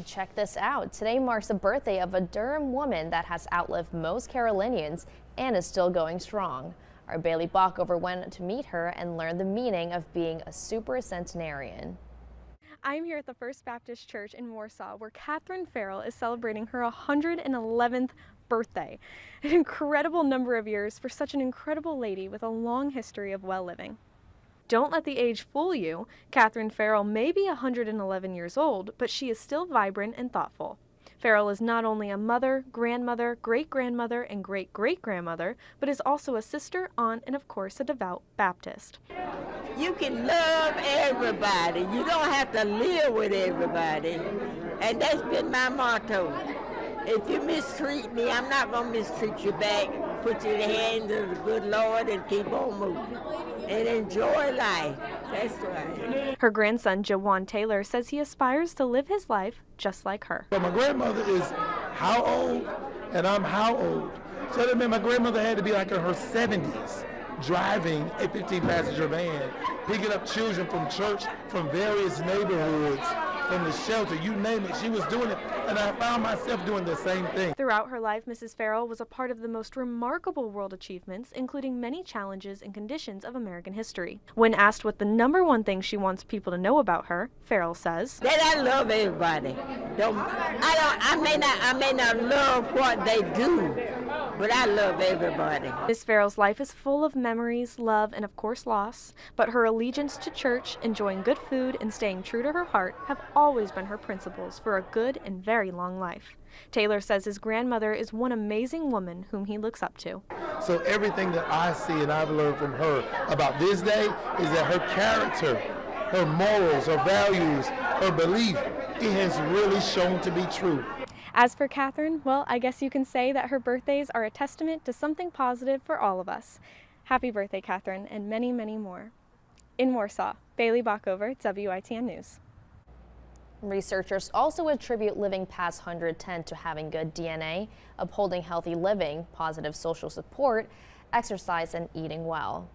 Check this out. Today marks the birthday of a Durham woman that has outlived most Carolinians and is still going strong. Our Bailey Bockover went to meet her and learn the meaning of being a super centenarian. I'm here at the First Baptist Church in Warsaw, where Catherine Ferrell is celebrating her 111th birthday. An incredible number of years for such an incredible lady with a long history of well living. Don't let the age fool you. Catherine Ferrell may be 111 years old, but she is still vibrant and thoughtful. Ferrell is not only a mother, grandmother, great-grandmother, and great-great-grandmother, but is also a sister, aunt, and of course a devout Baptist. You can love everybody. You don't have to live with everybody. And that's been my motto. If you mistreat me, I'm not going to mistreat you back. Put you in the hands of the good Lord and keep on moving. And enjoy life. That's right. Her grandson, Jawan Taylor, says he aspires to live his life just like her. But my grandmother is how old, and I'm how old. So that meant my grandmother had to be like in her 70s, driving a 15-passenger van, picking up children from church, from various neighborhoods, from the shelter, you name it, she was doing it, and I found myself doing the same thing. Throughout her life, Mrs. Ferrell was a part of the most remarkable world achievements, including many challenges and conditions of American history. When asked what the #1 thing she wants people to know about her, Ferrell says, That I love everybody. I may not love what they do, but I love everybody. Miss Ferrell's life is full of memories, love, and of course loss, but her allegiance to church, enjoying good food, and staying true to her heart have always been her principles for a good and very long life. Taylor says his grandmother is one amazing woman whom he looks up to. So everything that I see and I've learned from her about this day is that her character, her morals, her values, her belief, it has really shown to be true. As for Catherine, well, I guess you can say that her birthdays are a testament to something positive for all of us. Happy birthday, Catherine, and many, many more. In Warsaw, Bailey Bockover, WITN News. Researchers also attribute living past 110 to having good DNA, upholding healthy living, positive social support, exercise, and eating well.